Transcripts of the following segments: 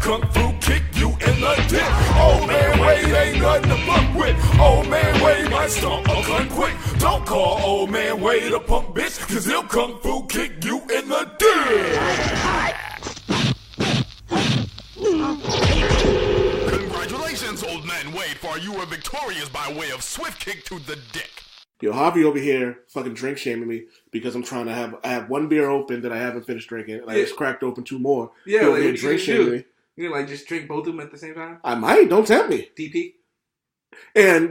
kung fu kick you in the dick. Old man Wade ain't nothing to fuck with. Old man Wade might stomp a cunt quick. Don't call old man Wade a punk bitch, cause he'll kung fu kick you in the dick. Congratulations, old man Wade, for you were victorious by way of swift kick to the dick. Yo, Javi over here fucking drink shaming me because I'm trying to I have one beer open that I haven't finished drinking, and I just cracked open two more. Yeah, over like, here drink shaming me. You like just drink both of them at the same time? I might. Don't tempt me. DP. And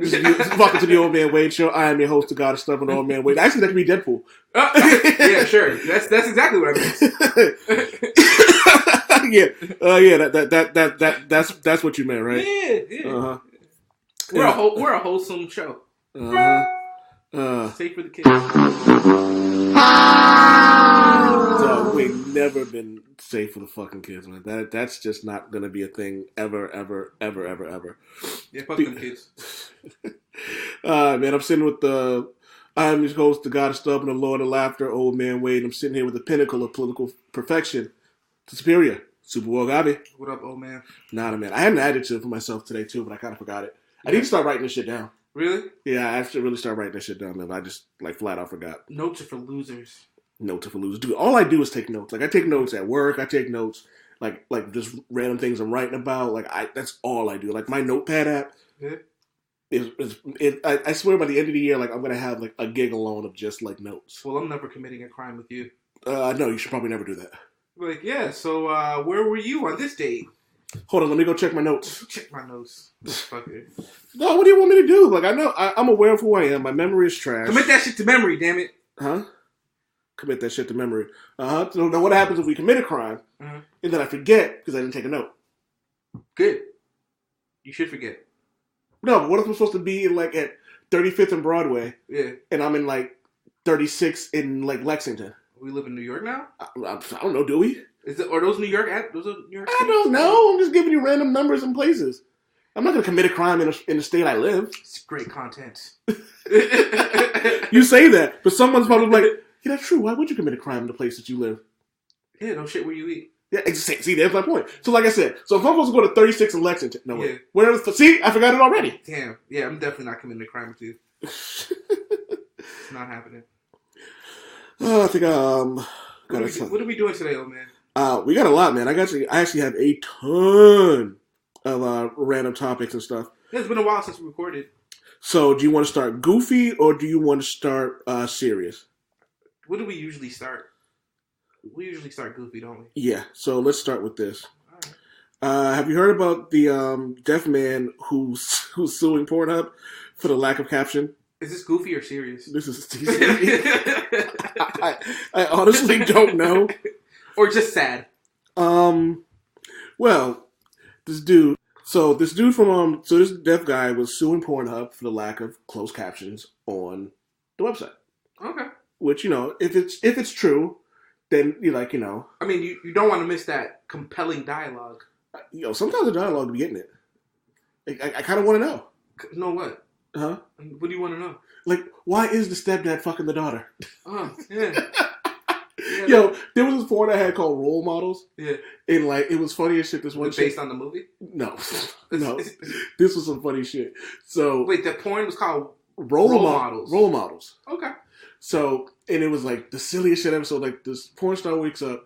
welcome to the Old Man Wade Show. I am your host, the God of Stubborn Old Man Wade. Actually, that could be Deadpool. Yeah, sure. That's exactly what I meant. That's what you meant, right? Yeah. Uh-huh. We're a wholesome show. Safe for the kids. So we've never been safe for the fucking kids, man. That's just not gonna be a thing ever. Yeah, fuck them kids. Man, I'm sitting with I'm your host, the God of Stubborn, the Lord of Laughter, Old Man Wade. I'm sitting here with the pinnacle of political perfection, the superior, Supa Javi. What up, old man? Nah, man. I had an adjective for myself today too, but I kind of forgot it. I need to start writing this shit down. Really? Yeah, I have to really start writing this shit down, man. I just, flat out forgot. Notes are for losers. Notes are for losers. Dude, all I do is take notes. Like, I take notes at work. I take notes, like just random things I'm writing about. That's all I do. Like, my notepad app I swear by the end of the year, I'm going to have, a gig alone of just, notes. Well, I'm never committing a crime with you. No, you should probably never do that. So, where were you on this date? Hold on, let me go check my notes. Check my notes. Fucker. No, what do you want me to do? I know, I'm aware of who I am. My memory is trash. Commit that shit to memory, damn it. Huh? Commit that shit to memory. So now what happens if we commit a crime, and then I forget because I didn't take a note? Good. You should forget. No, but what if I'm supposed to be in, at 35th and Broadway? Yeah. And I'm in, 36 in, Lexington. We live in New York now? I don't know, do we? Are those New York? Those are New York City? I don't know. I'm just giving you random numbers and places. I'm not going to commit a crime in the state I live. It's great content. You say that, but someone's probably like, yeah, that's true. Why would you commit a crime in the place that you live? Yeah, no shit where you eat. Yeah, see, there's my point. So like I said, so if I'm supposed to go to 36 in Lexington, no way. Yeah. Where? See, I forgot it already. Damn. Yeah, I'm definitely not committing a crime with you. It's not happening. I think what are we doing today, old man? We got a lot, man. I actually have a ton of random topics and stuff. Yeah, it's been a while since we recorded. So, do you want to start goofy or do you want to start serious? What do we usually start? We usually start goofy, don't we? Yeah. So let's start with this. All right. Have you heard about the deaf man who's suing Pornhub for the lack of caption? Is this goofy or serious? This is. I honestly don't know. Or just sad. Well, this dude from this deaf guy was suing Pornhub for the lack of closed captions on the website. Okay. Which, if it's true, then I mean, you don't want to miss that compelling dialogue. Sometimes the dialogue be getting it. I kind of want to know. Know what? Huh? What do you want to know? Why is the stepdad fucking the daughter? Oh, yeah. Yo, there was this porn I had called Role Models. Yeah. And it was funny as shit. This one based on the movie? No. This was some funny shit. So wait, the porn was called Role Models. Role Models. Okay. So, and it was the silliest shit episode. This porn star wakes up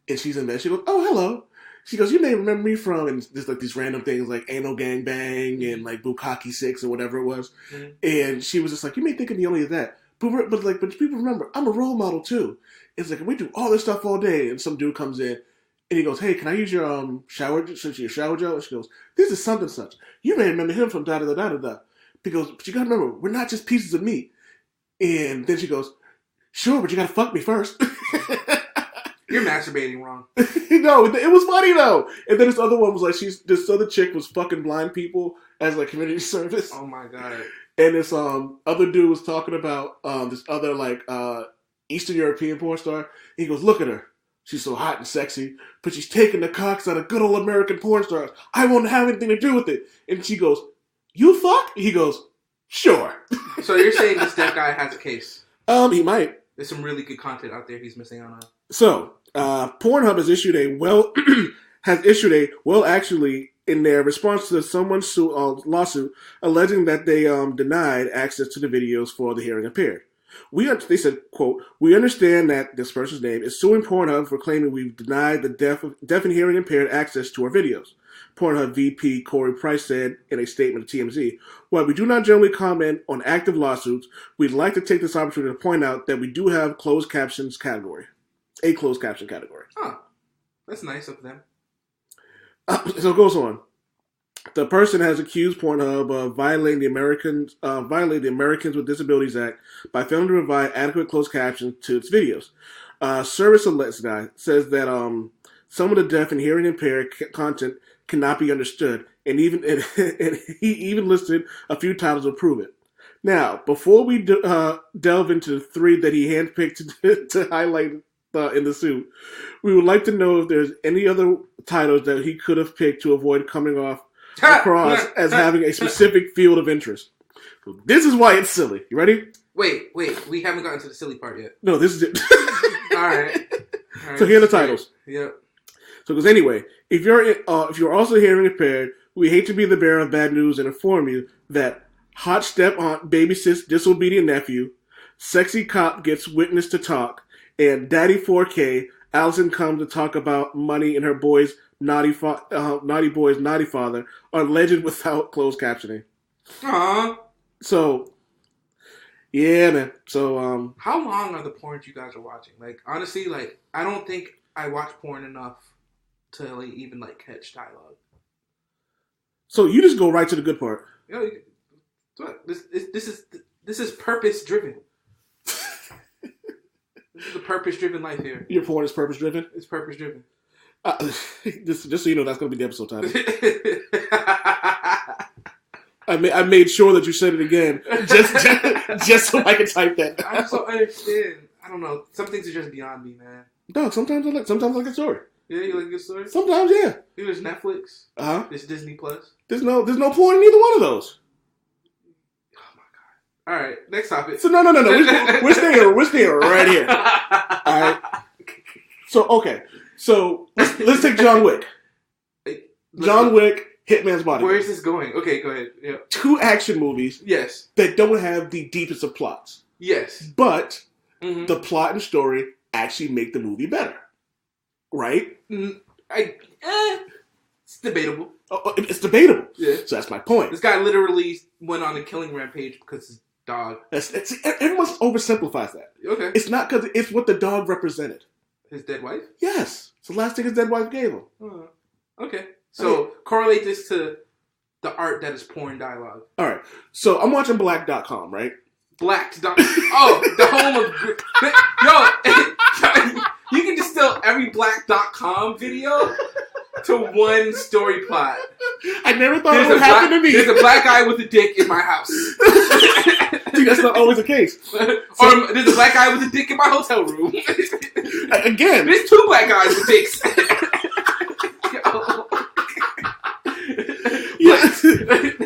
and she's in bed. She goes, "Oh, hello." She goes, "You may remember me from," and there's these random things like Anal Gang Bang and Bukkake 6 or whatever it was. Mm-hmm. And she was just like, "You may think of me only as that. But people remember, I'm a role model too." It's we do all this stuff all day. And some dude comes in and he goes, "Hey, can I use your shower gel?" And she goes, "This is something such. You may remember him from da-da-da-da-da-da." Because, but you gotta remember, we're not just pieces of meat. And then she goes, "Sure, but you gotta fuck me first." You're masturbating wrong. No, it was funny though. And then this other one was this other chick was fucking blind people as community service. Oh my god. And this other dude was talking about this other Eastern European porn star. He goes, "Look at her. She's so hot and sexy, but she's taking the cocks out of good old American porn stars. I won't have anything to do with it." And she goes, "You fuck?" He goes, "Sure." So you're saying this deaf guy has a case? He might. There's some really good content out there he's missing out on. So, Pornhub has issued a has issued a, well, actually, in their response to someone's lawsuit alleging that they denied access to the videos for the hearing impaired. They said, quote, "We understand that," this person's name, "is suing Pornhub for claiming we've denied the deaf and hearing impaired access to our videos." Pornhub VP Corey Price said in a statement to TMZ, "While we do not generally comment on active lawsuits, we'd like to take this opportunity to point out that we do have a closed caption category. Huh. That's nice of them. So it goes on. The person has accused Pornhub of violating the Americans with Disabilities Act by failing to provide adequate closed captions to its videos. Service Alerts guy says that some of the deaf and hearing impaired content cannot be understood, and he even listed a few titles to prove it. Now, before we delve into the 3 that he handpicked to highlight in the suit, we would like to know if there's any other titles that he could have picked to avoid coming across as having a specific field of interest. So this is why it's silly. You ready? Wait. We haven't gotten to the silly part yet. No, this is it. All right. So here are the titles. Yep. So, because anyway, if you're also hearing impaired, we hate to be the bearer of bad news and inform you that hot step aunt babysits disobedient nephew, sexy cop gets witness to talk, and Daddy 4K Allison comes to talk about money and her boy's naughty father are legend without closed captioning. Aww. So, yeah, man. So, how long are the porns you guys are watching? Like, honestly, like, I don't think I watch porn enough to like, even like catch dialogue. So you just go right to the good part. You know, this is purpose driven. This is a purpose driven life here. Your porn is purpose driven. It's purpose driven. Just so you know, that's going to be the episode title. I made sure that you said it again, just so I can type that. I just don't understand. I don't know. Some things are just beyond me, man. Dog, sometimes I like a story. Yeah, you like a good story? Sometimes, yeah. There's Netflix. There's Disney Plus. There's no porn in either one of those. Oh my god! All right, next topic. So no. We're staying right here. All right. So okay. So let's take John Wick. John Wick, Hitman's Body. Where is this going? Okay, go ahead. Yeah. 2 action movies. Yes. That don't have the deepest of plots. Yes. But the plot and story actually make the movie better. Right? It's debatable. It's debatable. Yeah. So that's my point. This guy literally went on a killing rampage because his dog. Everyone oversimplifies that. Okay. It's not because it's what the dog represented. His dead wife? Yes. It's the last thing his dead wife gave him. Okay. So correlate this to the art that is porn dialogue. All right. So I'm watching Black.com, right? Black.com. Oh, the home of... Yo, you can distill every Black.com video to one story plot. I never thought it would happen to me. There's a black guy with a dick in my house. See, that's not always the case. Or there's a black guy with a dick in my hotel room. Again. There's 2 black guys with dicks. Yes.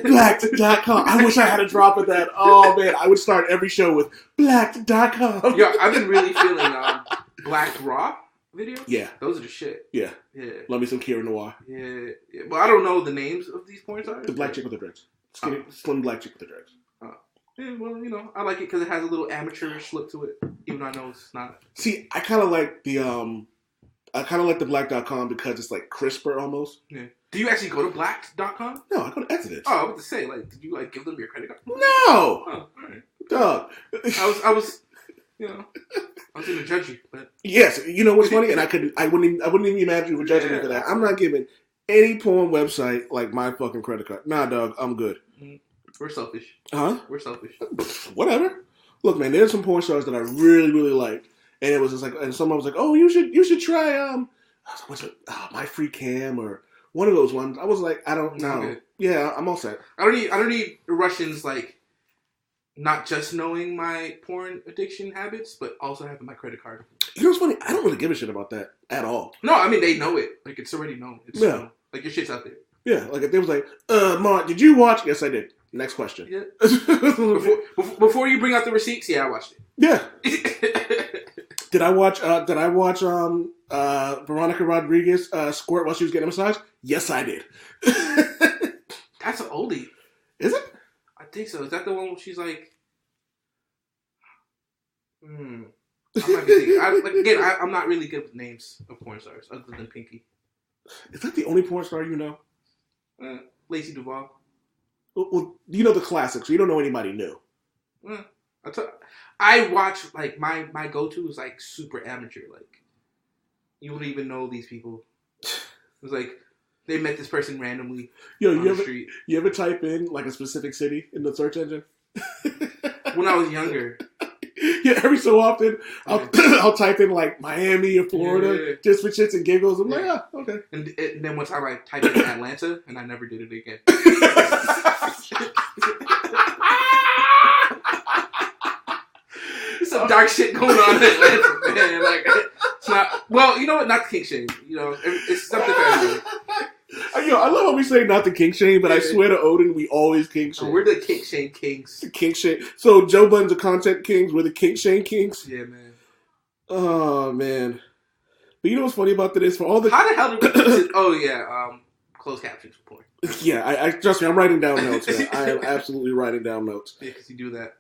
Black.com. I wish I had a drop of that. Oh, man. I would start every show with Black.com. Yo, I've been really feeling Black Raw videos. Yeah. Those are the shit. Yeah. Yeah. Love me some Kira Noir. Yeah. Well, I don't know the names of these porn stars. The black chick with the dreads. Slim black chick with the dreads. Yeah, well, you know, I like it because it has a little amateurish look to it, even though I know it's not. See, I kind of like the Black.com because it's like crisper almost. Yeah. Do you actually go to Black.com? No, I go to Exodus. Oh, I was about to say, like, did you like give them your credit card? No. Oh, all right. Dog. I was, you know, I was gonna judge you, but yes, you know what's funny, and I wouldn't even imagine you were judging me for that. I'm not giving any porn website like my fucking credit card. Nah, dog, I'm good. We're selfish. Huh? We're selfish. Whatever. Look, man, there's some porn stars that I really, really like, and it was just like, and someone was like, "Oh, you should try what's it? My Free Cam or one of those ones." I was like, I don't know. Okay. Yeah, I'm all set. I don't need Russians like not just knowing my porn addiction habits, but also having my credit card. You know what's funny? I don't really give a shit about that at all. No, I mean they know it. Like it's already known. It's known. Like your shit's out there. Yeah, like if they was like, Mark, did you watch? Yes, I did. Next question. Yeah. before you bring out the receipts, yeah, I watched it. Yeah. Did I watch Veronica Rodriguez squirt while she was getting a massage? Yes, I did. That's an oldie. Is it? I think so. Is that the one where she's like... I might be thinking... I'm not really good with names of porn stars other than Pinky. Is that the only porn star you know? Lacey Duvall. Well, you know the classics. So you don't know anybody new. I watch, like, my go-to is, like, super amateur. Like, you wouldn't even know these people. It was like, they met this person randomly on the street. You ever type in, like, a specific city in the search engine? When I was younger. Yeah, every so often, I'll type in, like, Miami or Florida, just for shits and giggles. I'm like, okay. And then one time I typed in Atlanta, and I never did it again. Some dark shit going on in Atlanta, man. Like, it's not... Well, you know what? Not the kink shame. You know, it's something for everybody. I love how we say not the kink shame, but I swear to Odin, we always kink shame. Oh, we're the kink shame kings. The kink shame. So Joe Budden's the content kings. We're the kink shame kings. Yeah, man. Oh man. But you know what's funny about this? For all the how the hell did we? Oh yeah, closed captions for porn. Yeah, I trust me. I'm writing down notes. Man. I am absolutely writing down notes. Yeah, because you do that.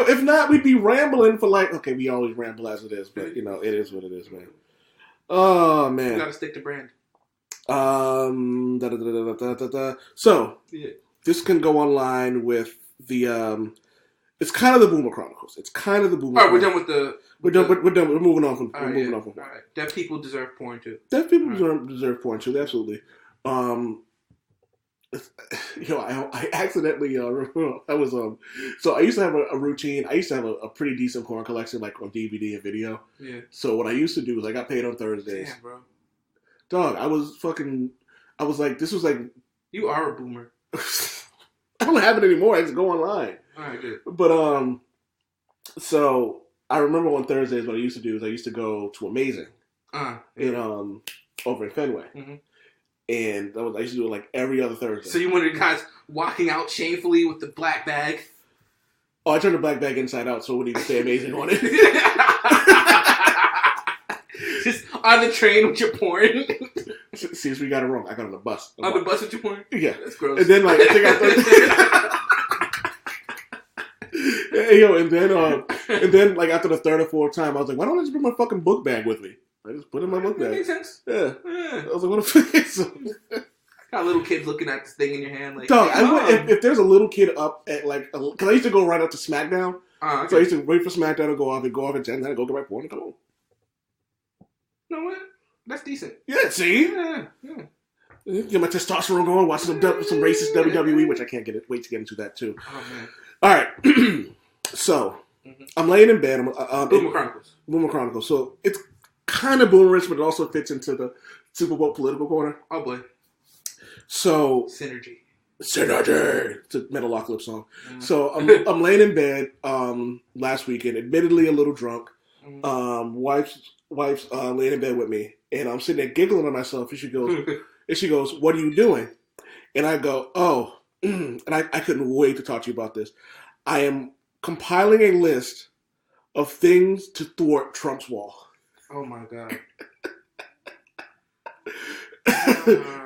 If not, we'd be rambling for like. Okay, we always ramble as it is, but it is what it is, man. Oh man, you gotta stick to brand. So this can go online with the. It's kind of the Boomer Chronicles. All right, we're done with the. We're done. We're moving on from. All right. Deaf people deserve porn too. Deaf people deserve porn too. Absolutely. I accidentally I was so I used to have a routine. I used to have a pretty decent porn collection, like on DVD and video. Yeah. So what I used to do was I got paid on Thursdays. Damn, bro. Dog, I was like, this was like. You are a boomer. I don't have it anymore. I just go online. All right, good. But so I remember on Thursdays what I used to do is I used to go to Amazing, over in Fenway. Mm-hmm. And I used to do it like every other Thursday. So you one of the guys walking out shamefully with the black bag? Oh, I turned the black bag inside out so it wouldn't even say Amazing on it. Just on the train with your porn? See, we got it wrong. I got on the bus. On the bus with your porn? Yeah. That's gross. And then, like, I think and then, like, after the third or fourth time, I was like, why don't I just bring my fucking book bag with me? I just put it in my book bag. That makes sense. Yeah. I was like, what the fuck? Got little kids looking at this thing in your hand. Like, dog, if there's a little kid up at, like, because I used to go right up to SmackDown. Okay. So I used to wait for SmackDown to go off at 10, then I'd go get my porn and come home. You know what? That's decent. Yeah, see? Yeah. Get my testosterone going, watch some racist WWE, which I can't wait to get into that too. Oh, man. All right. So, I'm laying in bed. Boomer Chronicles. So, it's kind of boomerish, but it also fits into the Super Bowl political corner. Oh, boy. So... Synergy. It's a Metalocalypse song. Mm-hmm. So, I'm laying in bed last weekend, admittedly a little drunk. Mm-hmm. Wife's laying in bed with me, and I'm sitting there giggling to myself, and she goes, what are you doing? And I go, oh, and I couldn't wait to talk to you about this. I am compiling a list of things to thwart Trump's wall. Oh my God.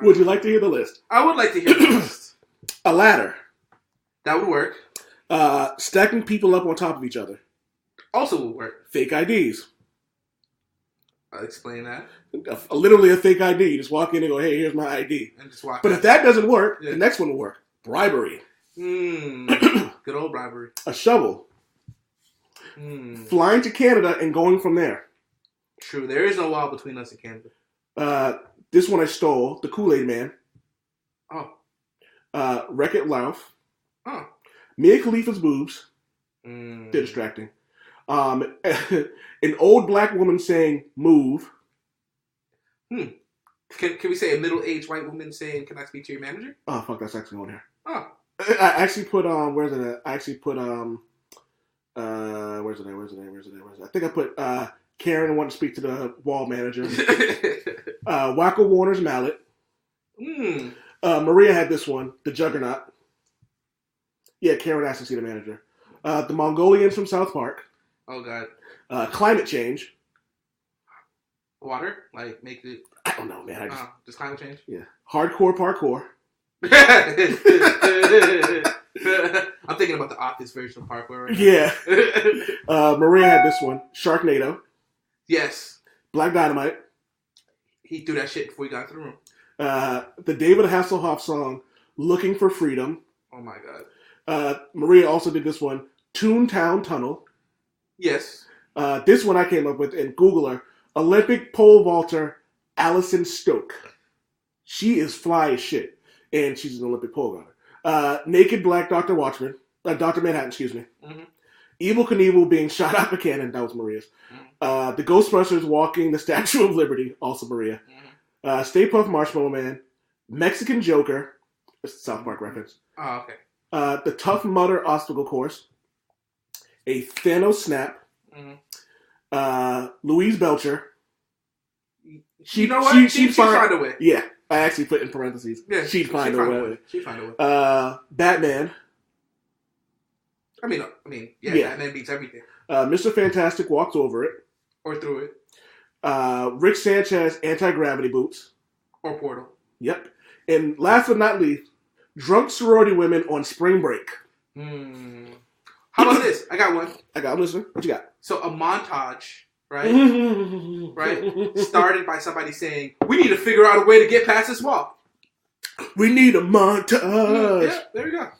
Would you like to hear the list? I would like to hear the list. A ladder. That would work. Stacking people up on top of each other. Also would work. Fake IDs. I'll explain that. Literally a fake ID. You just walk in and go, hey, here's my ID. And just walk But if that doesn't work, the next one will work. Bribery. Good old bribery. A shovel. Flying to Canada and going from there. True. There is no wall between us and Canada. This one I stole. The Kool-Aid Man. Oh. Wreck-It Ralph. Oh. Mia Khalifa's boobs. They're distracting. An old black woman saying, move. Can we say a middle-aged white woman saying, can I speak to your manager? Oh, fuck, that's actually on here. Oh. I actually put, where's it at? I actually put, where's it at? I think I put, Karen wanted to speak to the wall manager. Wacko Warner's mallet. Maria had this one, the Juggernaut. Yeah, Karen asked to see the manager. The Mongolians from South Park. Oh, God. Climate change. Water? Like, make it... I don't know, man. Just climate change? Yeah. Hardcore parkour. I'm thinking about the Office version of parkour right now. Yeah. Maria had this one. Sharknado. Yes. Black Dynamite. He threw that shit before he got into the room. The David Hasselhoff song, Looking for Freedom. Oh my god. Maria also did this one, Toontown Tunnel. Yes. This one I came up with, and Google her, Olympic pole vaulter Allison Stoke. She is fly as shit, and she's an Olympic pole vaulter. Naked Black Dr. Watchman, Dr. Manhattan, excuse me. Mm-hmm. Evil Knievel being shot out of a cannon, that was Maria's. Mm-hmm. The Ghostbusters walking the Statue of Liberty, also Maria. Mm-hmm. Stay Puft Marshmallow Man, Mexican Joker, South Park reference. Oh, okay. The Tough Mudder obstacle course, a Thanos snap, Louise Belcher. You know what? She'd find a way. Yeah, I actually put in parentheses. Yeah, she'd find a way. She'd find a way. Batman. I mean, yeah. Batman beats everything. Mr. Fantastic walks over it. Or through it. Rick Sanchez anti-gravity boots. Or Portal. Yep. And last but not least, drunk sorority women on spring break. How about this? I got one. I'm listening. What you got? So a montage, right? Right? Started by somebody saying, we need to figure out a way to get past this wall. We need a montage. Yeah, there we go.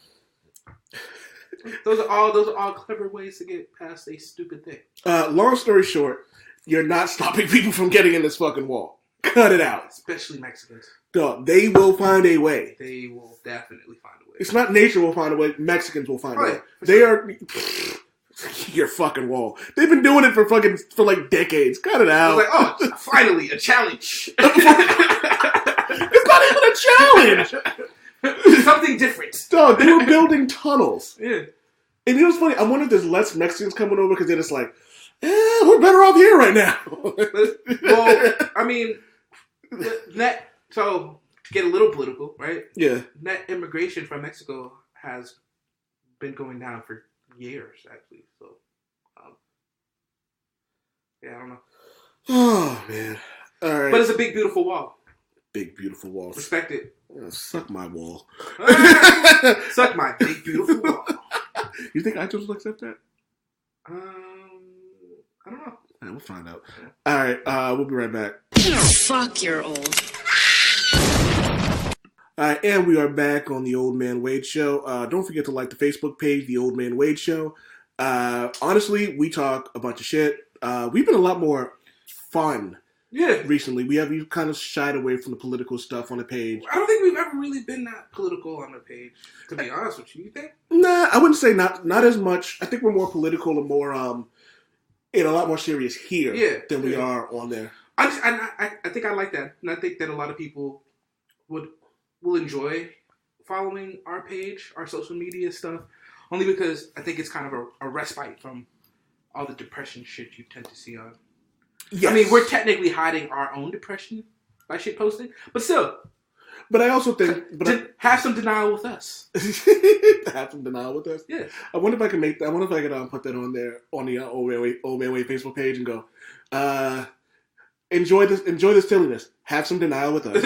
Those are all clever ways to get past a stupid thing. Long story short, you're not stopping people from getting in this fucking wall. Cut it out. Especially Mexicans. Dog, they will find a way. They will definitely find a way. It's not nature will find a way. Mexicans will find a way. They are your fucking wall. They've been doing it for like decades. Cut it out. It's like, oh, finally a challenge. It's not even a challenge. Something different. Dog, they were building tunnels. Yeah. And you know what's funny? I wonder if there's less Mexicans coming over because they're just like, we're better off here right now. Well, I mean, so to get a little political, right? Yeah. Net immigration from Mexico has been going down for years, actually. So, yeah, I don't know. Oh, man. All right. But it's a big, beautiful wall. Big, beautiful wall. Respect it. Suck my wall. Suck my big, beautiful wall. You think iTunes will accept that? I don't know. All right, we'll find out. All right, we'll be right back. Fuck, you're old. All right, and we are back on the Old Man Wade Show. Don't forget to like the Facebook page, The Old Man Wade Show. Honestly, we talk a bunch of shit. We've been a lot more fun. Yeah. Recently, we've kind of shied away from the political stuff on the page. I don't think we've ever really been that political on the page, to be honest with you. You think? Nah, I wouldn't say not as much. I think we're more political and more and a lot more serious here than we are on there. I think I like that, and I think that a lot of people will enjoy following our page, our social media stuff, only because I think it's kind of a respite from all the depression shit you tend to see on. Yes. I mean, we're technically hiding our own depression by shit posting, but still. But I also think... have some denial with us. Have some denial with us? Yeah. I wonder if I can put that on there, on the Old Man Wade Facebook page and go, enjoy this silliness. Have some denial with us.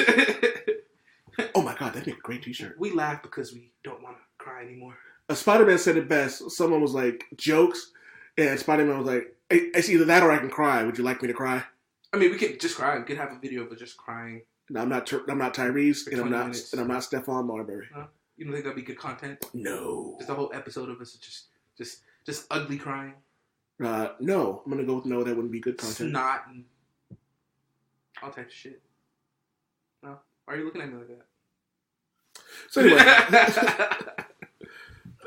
Oh my god, that'd be a great t-shirt. We laugh because we don't want to cry anymore. Spider-Man said it best. Someone was like, jokes, and Spider-Man was like, it's either that or I can cry. Would you like me to cry? I mean, we could just cry. We could have a video of us just crying. No, I'm not Tyrese, and I'm not Stephon Marbury. You don't think that'd be good content? No. Just a whole episode of us just ugly crying. No, I'm gonna go with no. That wouldn't be good content. Snot and all types of shit. No, why are you looking at me like that? So anyway.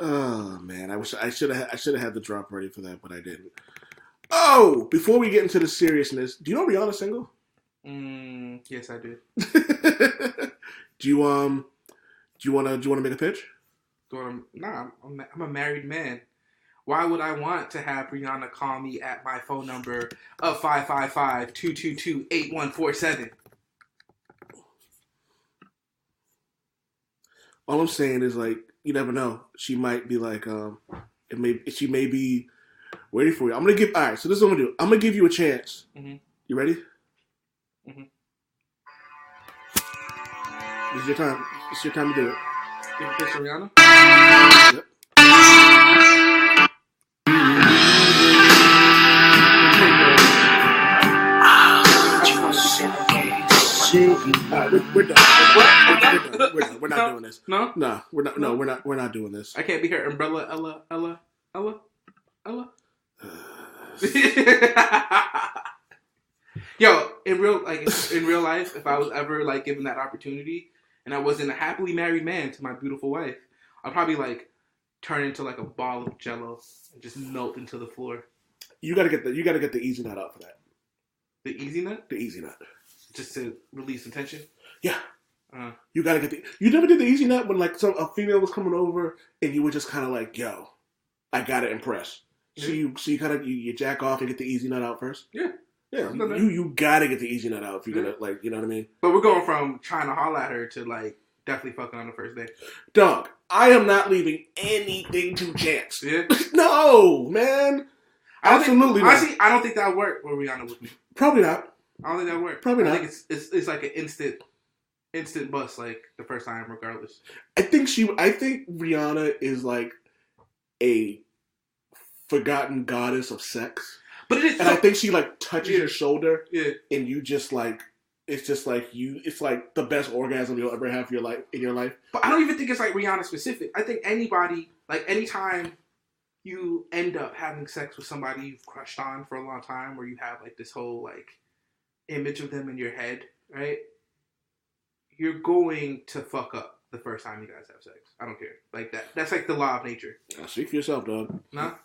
Oh man, I should have had the drop ready for that, but I didn't. Oh, before we get into the seriousness, do you know Rihanna's single? Yes, I do. Do you want to make a pitch? Nah, I'm a married man. Why would I want to have Rihanna call me at my phone number of 555-222-8147? All I'm saying is, like, you never know. She might be like, she may be waiting for you. All right, so this is what I'm gonna do. I'm gonna give you a chance. Mm-hmm. You ready? Mm-hmm. This is your time. It's your time to do it. Give a pitch to Rihanna. Yep. We're done. We're not doing this. No? No, we're not. No, we're not doing this. I can't be her umbrella, Ella. Yo, in real life, if I was ever like given that opportunity and I wasn't a happily married man to my beautiful wife, I'd probably like turn into like a ball of jello and just melt into the floor. You gotta get the easy nut out for that. The easy nut? The easy nut. Just to release the tension? Yeah. You gotta get you never did the easy nut when like a female was coming over and you were just kind of like, yo, I gotta impress. So you jack off and get the easy nut out first. Yeah. Yeah. You gotta get the easy nut out if you're gonna like, you know what I mean? But we're going from trying to holler at her to like definitely fucking on the first day. Dog, I am not leaving anything to chance. Yeah. No, man. Absolutely not. Honestly, I don't think that would work with Rihanna with me. Probably not. I don't think that would work. Probably not. I think it's like an instant bust, like the first time, regardless. I think Rihanna is like a forgotten goddess of sex. But it is, and I think she like touches your shoulder, and you just like it's like the best orgasm you'll ever have in your life. But I don't even think it's like Rihanna specific. I think anybody, like anytime you end up having sex with somebody you've crushed on for a long time, where you have like this whole like image of them in your head, right? You're going to fuck up the first time you guys have sex. I don't care. Like that. That's like the law of nature. Speak for yourself, dog. Nah.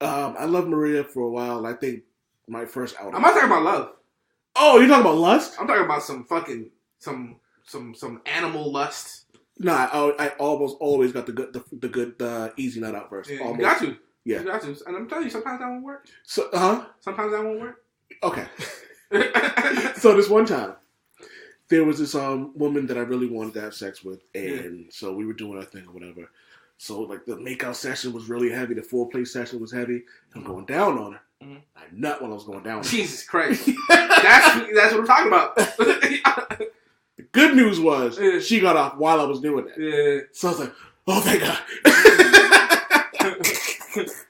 I loved Maria for a while, and I think my first outing. I'm not talking about love. Oh, you're talking about lust? I'm talking about some fucking some animal lust. Nah, I almost always got the good easy nut out first. Yeah, almost. you got to. Yeah. You got to. And I'm telling you, sometimes that won't work. So, Sometimes that won't work. Okay. So this one time, there was this woman that I really wanted to have sex with, and so we were doing our thing or whatever. So like the makeout session was really heavy, the foreplay session was heavy. I'm going down on her. Mm-hmm. I nut when I was going down on her. Jesus Christ. That's what I'm talking about. The good news was she got off while I was doing that. Yeah. So I was like, oh thank God.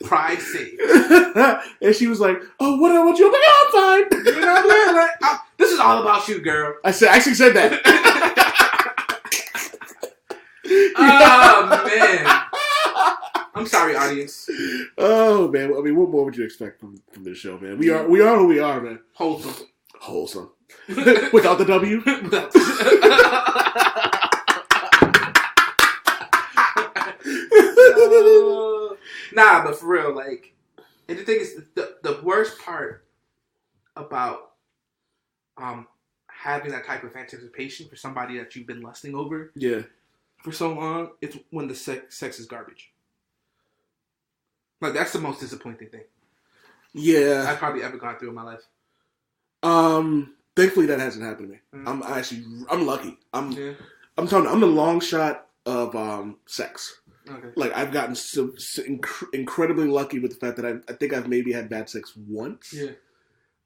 Pride saved. And she was like, oh, what I want you? I'm like, oh, I'm fine. You know what I mean? Like, this is all about you, girl. I actually said that. Oh, man. I'm sorry, audience. Oh, man. I mean, what more would you expect from this show, man? We are who we are, man. Wholesome. Without the W? Nah, but for real, like, and the thing is, the worst part about having that type of anticipation for somebody that you've been lusting over for so long, it's when the sex is garbage. Like, that's the most disappointing thing. Yeah. I've probably ever gone through in my life. Thankfully that hasn't happened to me. Mm. I'm lucky. I'm telling you, I'm the long shot of sex. Okay. Like, I've gotten so incredibly lucky with the fact that I think I've maybe had bad sex once. Yeah.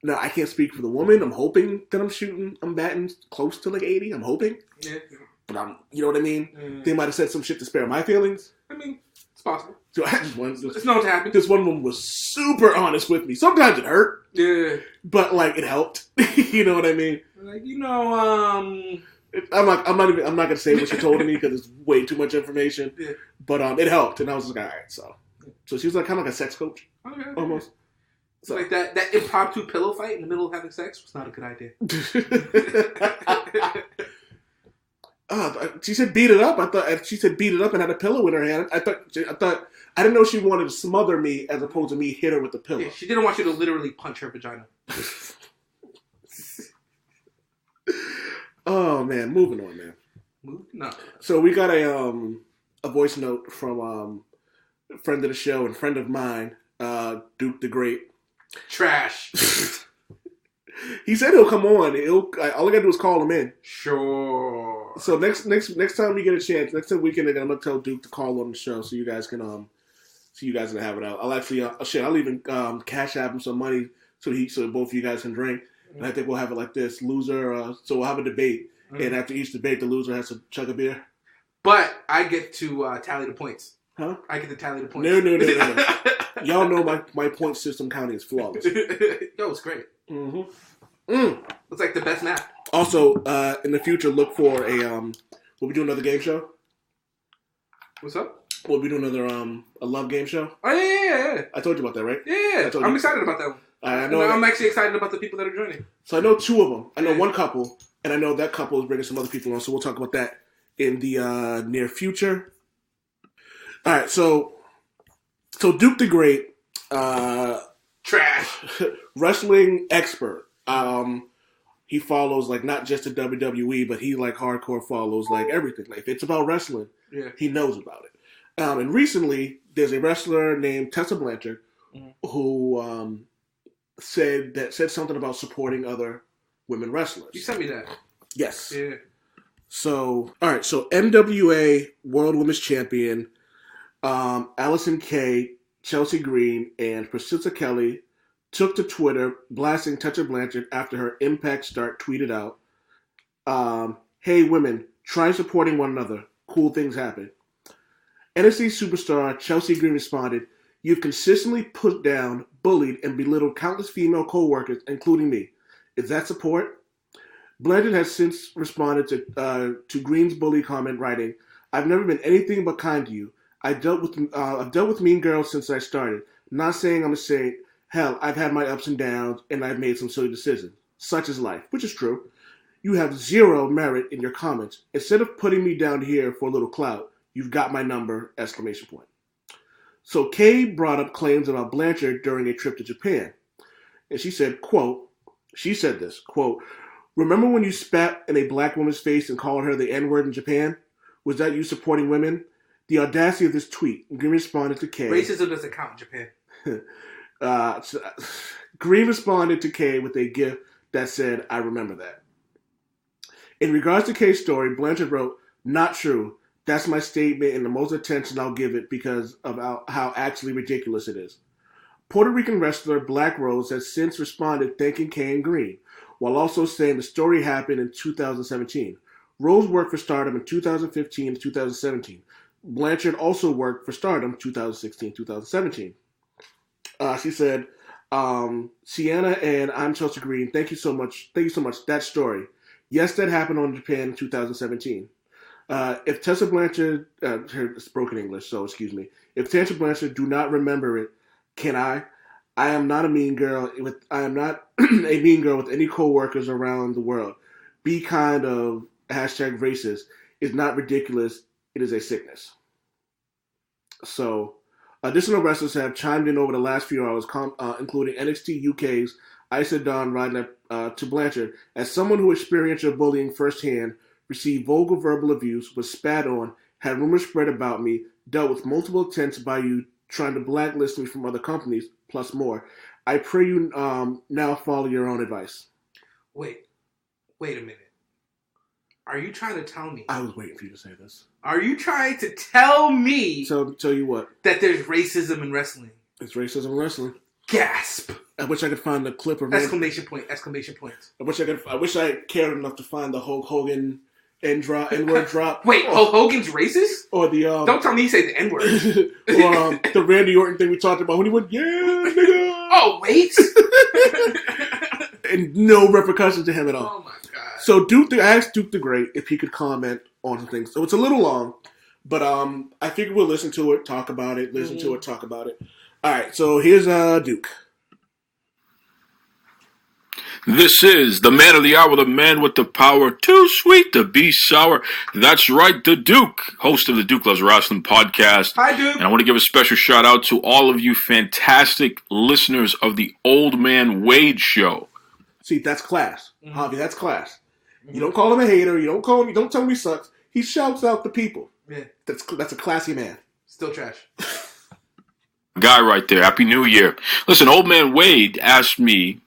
Now, I can't speak for the woman. I'm hoping that I'm batting close to like 80. I'm hoping. Yeah. But you know what I mean? They might have said some shit to spare my feelings. I mean, it's possible. So I just it's known to happen. This one woman was super honest with me. Sometimes it hurt. Yeah. But like, it helped. You know what I mean? Like, I'm not gonna say what she told me because it's way too much information. Yeah. But it helped, and I was like, all right. So she was like kind of like a sex coach, almost. So like that impromptu pillow fight in the middle of having sex was not a good idea. She said beat it up. I thought she said beat it up and had a pillow in her hand. I thought I didn't know she wanted to smother me as opposed to me hit her with the pillow. Yeah, she didn't want you to literally punch her vagina. Oh man, moving on, man. Moving on. So we got a voice note from a friend of the show and friend of mine, Duke the Great. Trash. He said he'll come on. All I gotta do is call him in. Sure. So next time we get a chance, next weekend, I'm gonna tell Duke to call on the show so you guys can have it out. I'll actually I'll even cash app him some money so both of you guys can drink. And I think we'll have it like this. Loser, so we'll have a debate. And after each debate, the loser has to chug a beer. But I get to tally the points. Huh? I get to tally the points. No. Y'all know my point system counting is flawless. Yo, it's great. It's like the best map. Also, in the future, look for a will we do another game show? What's up? Will we do another a love game show? Oh yeah. I told you about that, right? Yeah. I'm excited about that one. I know. I'm actually excited about the people that are joining. So I know two of them. I know one couple, and I know that couple is bringing some other people on. So we'll talk about that in the near future. All right. So Duke the Great, trash wrestling expert. He follows like not just the WWE, but he like hardcore follows like everything. Like if it's about wrestling, he knows about it. And recently, there's a wrestler named Tessa Blanchard who said something about supporting other women wrestlers. You sent me that. Yes. Yeah. So all right. So NWA World Women's Champion, Allison Kay, Chelsea Green, and Priscilla Kelly took to Twitter blasting Tessa Blanchard after her Impact start tweeted out, "Hey women, try supporting one another. Cool things happen." NXT superstar Chelsea Green responded, "You've consistently put down, bullied, and belittled countless female co-workers, including me. Is that support?" Blanchard has since responded to Green's bully comment, writing, "I've never been anything but kind to you. I've dealt with mean girls since I started. Not saying I'm a saint. Hell, I've had my ups and downs, and I've made some silly decisions. Such is life," which is true. "You have zero merit in your comments. Instead of putting me down here for a little clout, you've got my number!" So Kay brought up claims about Blanchard during a trip to Japan. And she said, quote, "Remember when you spat in a black woman's face and called her the N-word in Japan? Was that you supporting women? The audacity of this tweet." Green responded to Kay. Racism doesn't count in Japan. Green responded to Kay with a gif that said, "I remember that." In regards to Kay's story, Blanchard wrote, "Not true. That's my statement and the most attention I'll give it because of how actually ridiculous it is." Puerto Rican wrestler Black Rose has since responded thanking Kay and Green, while also saying the story happened in 2017. Rose worked for Stardom in 2015 to 2017. Blanchard also worked for Stardom 2016-2017. She said, "Sienna and I'm Chelsea Green. Thank you so much. That story. Yes, that happened on Japan in 2017. If Tessa Blanchard, it's broken English, so excuse me. If Tessa Blanchard do not remember it, can I? I am not a mean girl. I am not a mean girl with any co-workers around the world. Be kind of #racist is not ridiculous. It is a sickness." So, additional wrestlers have chimed in over the last few hours, including NXT UK's Issa Dawn riding to Blanchard. "As someone who experienced your bullying firsthand, received vulgar verbal abuse, was spat on, had rumors spread about me, dealt with multiple attempts by you trying to blacklist me from other companies, plus more. I pray you now follow your own advice." Wait a minute. Are you trying to tell me? I was waiting for you to say this. Are you trying to tell me? Tell you what? That there's racism in wrestling. It's racism in wrestling. Gasp! I wish I could find the clip of exclamation point! I wish I cared enough to find the Hulk Hogan N-word drop. Wait, Hulk Hogan's racist? Or the don't tell me he said the N-word. Or the Randy Orton thing we talked about when he went, "Yeah, nigga." Oh wait. And no repercussions to him at all. Oh my god. So I asked Duke the Great if he could comment on some things. So it's a little long, but I figured we'll listen to it, talk about it, talk about it. All right, so here's Duke. This is the man of the hour, the man with the power, too sweet to be sour. That's right, the Duke, host of the Duke Loves Rasslin podcast. Hi, Duke. And I want to give a special shout out to all of you fantastic listeners of the Old Man Wade show. See, that's class. Javi, that's class. You don't call him a hater. You don't tell him he sucks. He shouts out the people. Yeah. That's a classy man. Still trash. Guy right there. Happy New Year. Listen, Old Man Wade asked me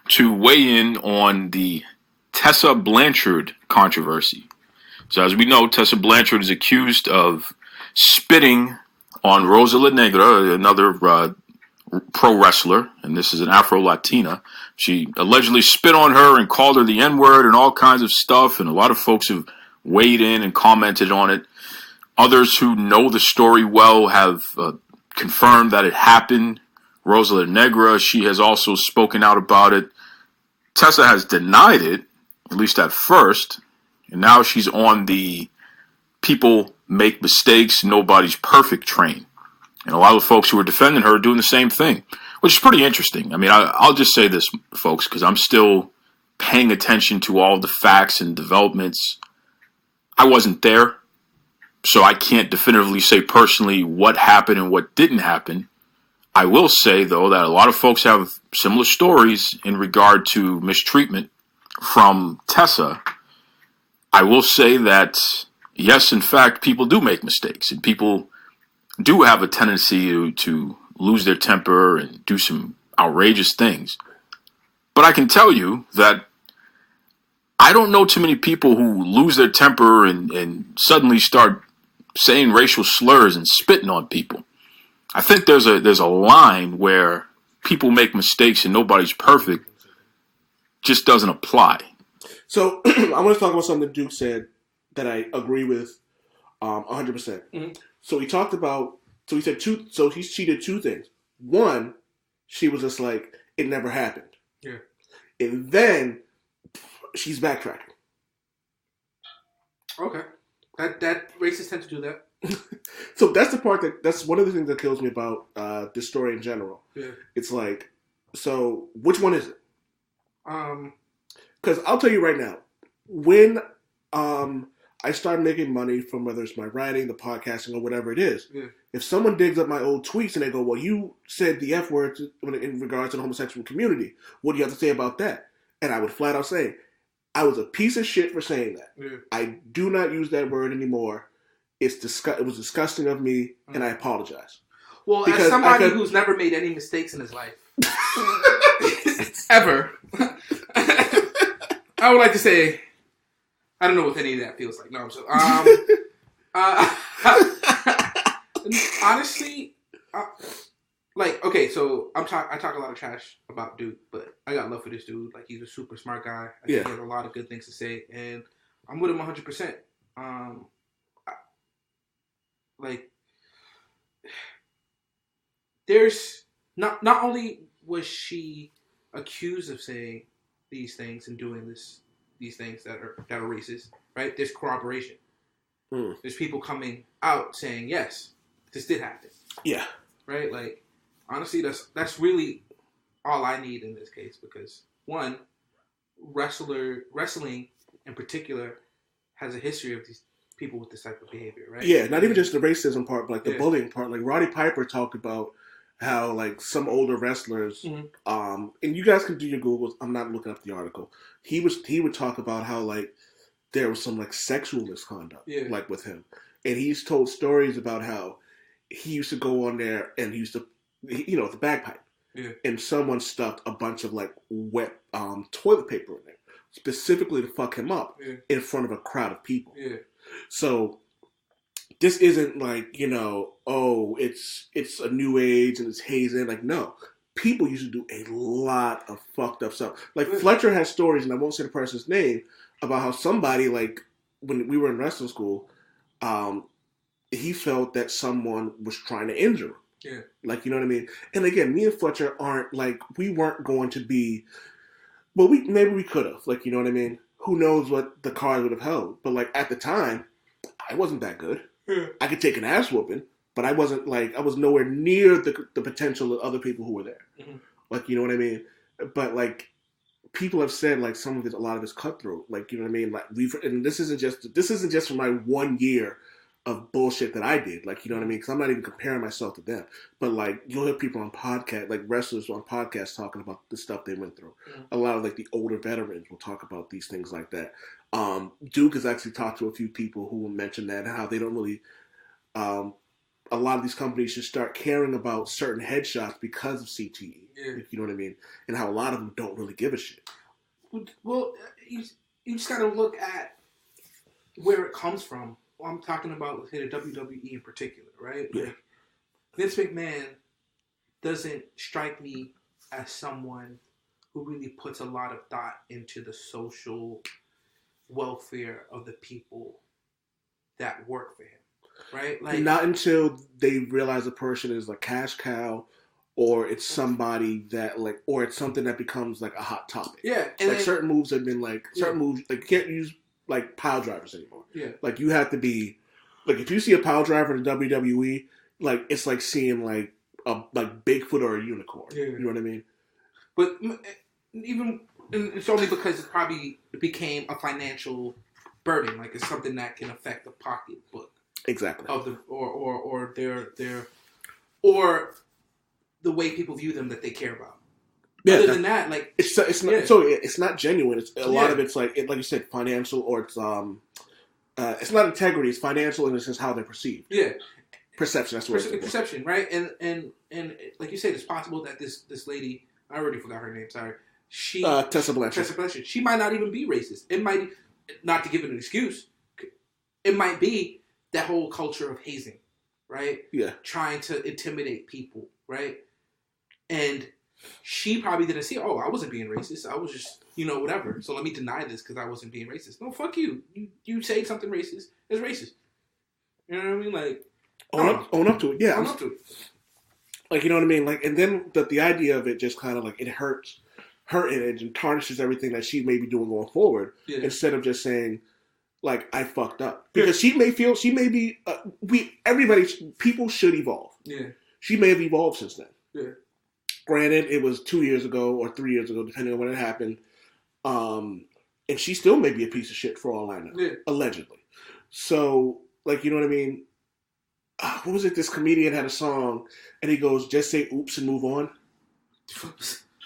to weigh in on the Tessa Blanchard controversy. So as we know, Tessa Blanchard is accused of spitting on Rosa La Negra, another pro wrestler, and this is an Afro-Latina. She allegedly spit on her and called her the N-word and all kinds of stuff, and a lot of folks have weighed in and commented on it. Others who know the story well have confirmed that it happened. Rosa La Negra, she has also spoken out about it. Tessa has denied it, at least at first, and now she's on the people make mistakes, nobody's perfect train. And a lot of the folks who are defending her are doing the same thing, which is pretty interesting. I mean, I'll just say this, folks, because I'm still paying attention to all the facts and developments. I wasn't there, so I can't definitively say personally what happened and what didn't happen. I will say, though, that a lot of folks have similar stories in regard to mistreatment from Tessa. I will say that, yes, in fact, people do make mistakes, and people do have a tendency to lose their temper and do some outrageous things. But I can tell you that I don't know too many people who lose their temper and suddenly start saying racial slurs and spitting on people. I think there's a line where people make mistakes and nobody's perfect just doesn't apply. So I want to talk about something Duke said that I agree with 100%. Mm-hmm. So he talked about, so he said he cheated two things. One, she was just like, it never happened. Yeah. And then she's backtracking. Okay. That racists tend to do that. So that's the part that's one of the things that kills me about this story in general. Yeah. It's like, so which one is it? Because I'll tell you right now, when I start making money from whether it's my writing, the podcasting, or whatever it is, yeah. If someone digs up my old tweets and they go, well, you said the F word in regards to the homosexual community, what do you have to say about that? And I would flat out say, I was a piece of shit for saying that. Yeah. I do not use that word anymore. It was disgusting of me, and I apologize. Well, because as somebody who's never made any mistakes in his life, ever, I would like to say, I don't know what any of that feels like. No, I'm so. Honestly, like, okay, so I talk a lot of trash about Duke, but I got love for this dude. Like, he's a super smart guy. I think he has a lot of good things to say, and I'm with him 100%. Like, there's not only was she accused of saying these things and doing these things that are racist, right? There's corroboration. Mm. There's people coming out saying, yes, this did happen. Yeah. Right? Like, honestly, that's really all I need in this case, because one, wrestling in particular has a history of these people with this type of behavior, right? Yeah, not even just the racism part, but like the bullying part. Like Roddy Piper talked about how like some older wrestlers, and you guys can do your Googles. I'm not looking up the article. He would talk about how like there was some like sexual misconduct, like with him, and he's told stories about how he used to go on there and he used to, the bagpipe, and someone stuck a bunch of like wet toilet paper in there specifically to fuck him up in front of a crowd of people. Yeah. So this isn't like, it's a new age and it's hazing. Like, no. People used to do a lot of fucked up stuff. Like, Fletcher has stories, and I won't say the person's name, about how somebody, like, when we were in wrestling school, he felt that someone was trying to injure him. Yeah. Like, you know what I mean? And again, me and Fletcher aren't, like, we weren't going to be, well, maybe we could have. Like, you know what I mean? Who knows what the card would have held. But, like, at the time, I wasn't that good. Yeah. I could take an ass whooping, but I wasn't, like, I was nowhere near the potential of other people who were there. Mm-hmm. Like, you know what I mean? But, like, people have said, like, a lot of it's cutthroat. Like, you know what I mean? Like, and this isn't just for my 1 year of bullshit that I did. Like, you know what I mean? Because I'm not even comparing myself to them. But, like, you'll hear people on podcasts, like wrestlers on podcasts talking about the stuff they went through. Mm-hmm. A lot of, like, the older veterans will talk about these things like that. Duke has actually talked to a few people who will mention that, and how they don't really, a lot of these companies should start caring about certain headshots because of CTE. Yeah. If you know what I mean? And how a lot of them don't really give a shit. Well, you just got to look at where it comes from. I'm talking about, let's say, the WWE in particular, right? Yeah. Like, Vince McMahon doesn't strike me as someone who really puts a lot of thought into the social welfare of the people that work for him, right? Like, not until they realize a person is a cash cow, or it's somebody that like, or it's something that becomes like a hot topic. Yeah, and like certain moves have been like certain moves. Like you can't use like pile drivers anymore. Yeah, like you have to be like if you see a pile driver in the WWE, like it's like seeing like a like Bigfoot or a unicorn. Yeah. You know what I mean? But even it's only because it probably became a financial burden. Like it's something that can affect the pocketbook. Exactly. Of the or their or the way people view them that they care about. Yeah, Other than that, like it's not so it's not genuine. It's a lot of it's like like you said, financial, or it's not integrity. It's financial, and it's just how they're perceived. Yeah, perception. That's what perception, right? And like you said, it's possible that this lady, I already forgot her name. Sorry, Tessa Blanchard. She might not even be racist. It might, not to give it an excuse, it might be that whole culture of hazing, right? Yeah, trying to intimidate people, right? And she probably didn't see, I wasn't being racist. I was just, whatever. So let me deny this because I wasn't being racist. No, fuck you. You say something racist, it's racist. You know what I mean? Like, own up to it. Yeah, own up to it. Like, you know what I mean? Like, and then the idea of it just kind of like it hurts her image and tarnishes everything that she may be doing going forward. Yeah. Instead of just saying, like, I fucked up, because she may be. People should evolve. Yeah, she may have evolved since then. Yeah. Granted, it was 2 years ago or 3 years ago, depending on when it happened. And she still may be a piece of shit for all I know, allegedly. So, like, you know what I mean? What was it? This comedian had a song, and he goes, "Just say oops and move on."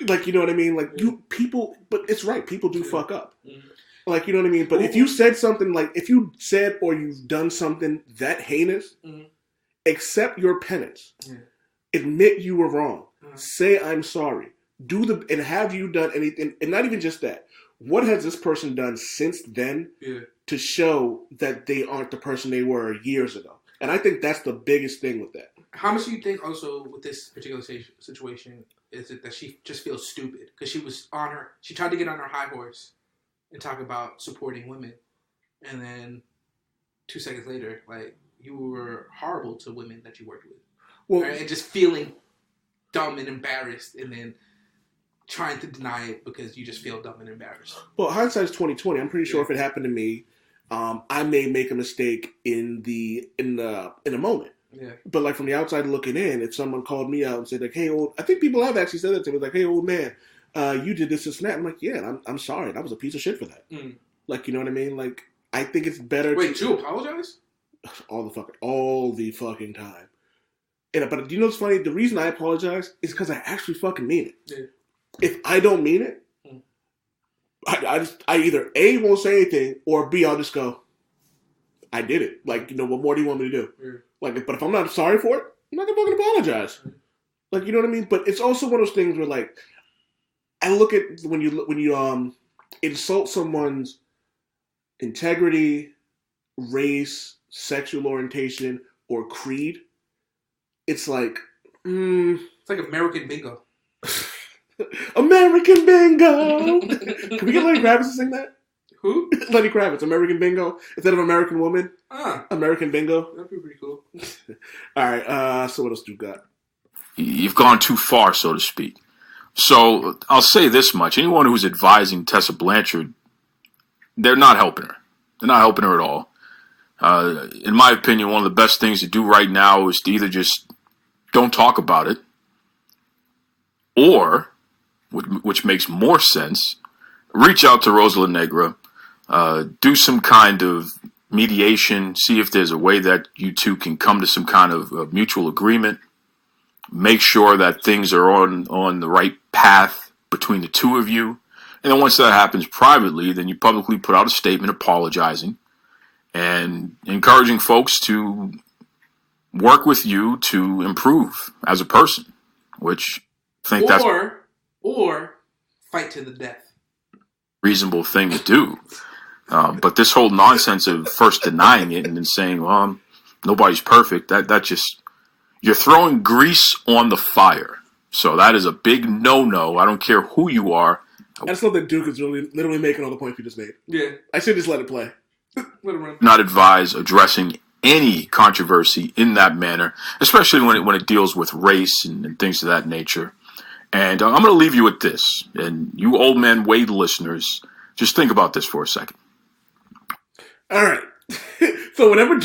Like, you know what I mean? Like, but it's right. People do fuck up. Mm-hmm. Like, you know what I mean? But if you said something, like, if you said or you've done something that heinous, accept your penance. Yeah. Admit you were wrong. Say I'm sorry. And have you done anything? And not even just that. What has this person done since then to show that they aren't the person they were years ago? And I think that's the biggest thing with that. How much do you think also with this particular situation is it that she just feels stupid? Because she tried to get on her high horse and talk about supporting women. And then 2 seconds later, like, you were horrible to women that you worked with. Well, right? And just feeling dumb and embarrassed, and then trying to deny it because you just feel dumb and embarrassed. Well, hindsight's 20/20. I'm pretty sure if it happened to me, I may make a mistake in a moment. Yeah. But like from the outside looking in, if someone called me out and said like, "Hey, I think people have actually said that to me, like, "Hey, old man, you did this and that." I'm like, "Yeah, I'm sorry. That was a piece of shit for that." Mm. Like, you know what I mean? Like, I think it's better. Wait, you apologize? All the fucking time. But do you know what's funny? The reason I apologize is because I actually fucking mean it. Yeah. If I don't mean it, I either A, won't say anything, or B, I'll just go, I did it. Like, what more do you want me to do? Yeah. Like, but if I'm not sorry for it, I'm not gonna fucking apologize. Yeah. Like, you know what I mean? But it's also one of those things where, like, I look at when you insult someone's integrity, race, sexual orientation, or creed. It's like, it's like American Bingo. American Bingo! Can we get Lenny Kravitz to sing that? Who? Lenny Kravitz, American Bingo. Instead of American Woman, American Bingo. That'd be pretty cool. All right, so what else do you got? You've gone too far, so to speak. So I'll say this much. Anyone who's advising Tessa Blanchard, they're not helping her. They're not helping her at all. In my opinion, one of the best things to do right now is to either just don't talk about it, or, which makes more sense, reach out to Rosa Negra, do some kind of mediation, see if there's a way that you two can come to some kind of mutual agreement, make sure that things are on the right path between the two of you. And then once that happens privately, then you publicly put out a statement apologizing and encouraging folks to work with you to improve as a person, which I think that's or fight to the death. Reasonable thing to do. But this whole nonsense of first denying it and then saying, well, nobody's perfect, that just, you're throwing grease on the fire. So that is a big no-no. I don't care who you are. I just love that Duke is literally making all the points you just made. Yeah. I should just let it play. Let it run. Not advise addressing any controversy in that manner, especially when it deals with race and things of that nature. And I'm going to leave you with this. And you Old Man Wade listeners, just think about this for a second. All right. So whenever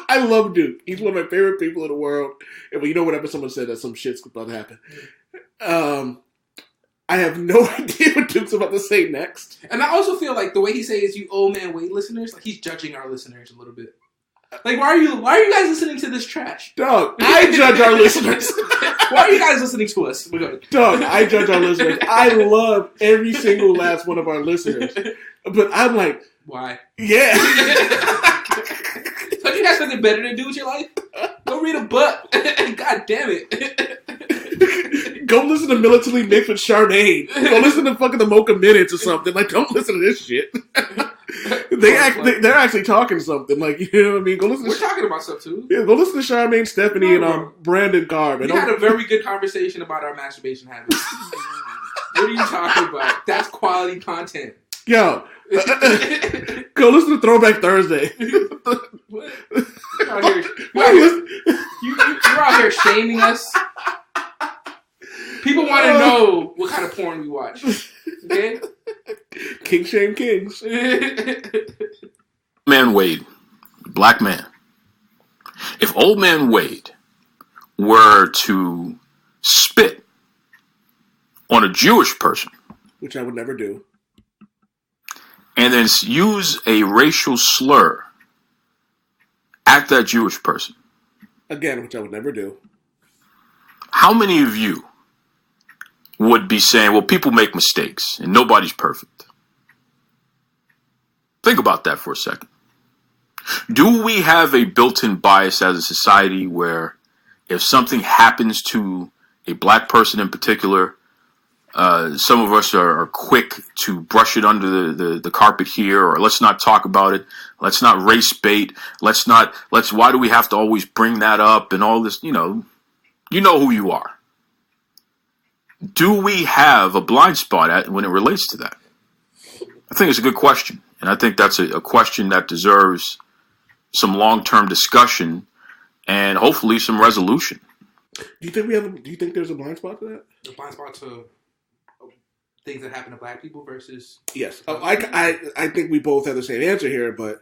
I love Duke. He's one of my favorite people in the world. And you know, whenever someone said that some shit's about to happen. I have no idea what Duke's about to say next. And I also feel like the way he says "you Old Man Wade" listeners, like he's judging our listeners a little bit. Like, why are you guys listening to this trash? Dog, I judge our listeners. Why are you guys listening to us? Dog, I judge our listeners. I love every single last one of our listeners. But I'm like, why? Yeah. Don't you have something better to do with your life? Go read a book. God damn it. Go listen to Militantly Mixed with Charmaine. Go listen to fucking the Mocha Minutes or something. Like, don't listen to this shit. They're actually talking something. Like, you know what I mean? Go listen to We're talking about stuff too. Yeah, go listen to Charmaine, Stephanie, and Brandon Garb. We had a very good conversation about our masturbation habits. What are you talking about? That's quality content. Yo, go listen to Throwback Thursday. What? You're out here shaming us. People want to know what kind of porn we watch. Okay? King shame kings. Man Wade, black man. If Old Man Wade were to spit on a Jewish person, which I would never do, and then use a racial slur at that Jewish person, again, which I would never do, how many of you would be saying, well, people make mistakes and nobody's perfect? Think about that for a second. Do we have a built-in bias as a society where if something happens to a black person in particular, some of us are quick to brush it under the carpet here, or let's not talk about it. Let's not race bait. Why do we have to always bring that up and all this? You know who you are. Do we have a blind spot when it relates to that? I think it's a good question. And I think that's a question that deserves some long-term discussion and hopefully some resolution. Do you think there's a blind spot to that? A blind spot to things that happen to black people versus... Yes. I think we both have the same answer here, but...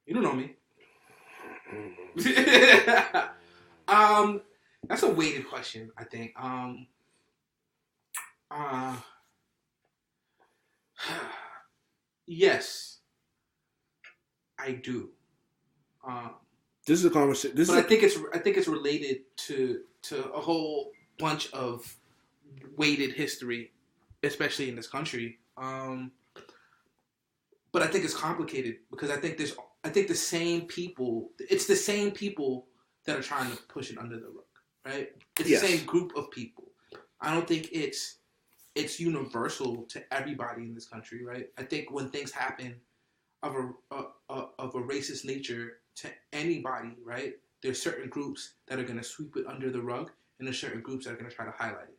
You don't know me. That's a weighted question, I think. Yes, I do. This is a conversation. But I think it's related to a whole bunch of weighted history, especially in this country. But I think it's complicated because I think the same people. It's the same people that are trying to push it under the rug, right? It's the same group of people. I don't think it's universal to everybody in this country, right? I think when things happen of a racist nature to anybody, right? There's certain groups that are going to sweep it under the rug, and there's certain groups that are going to try to highlight it.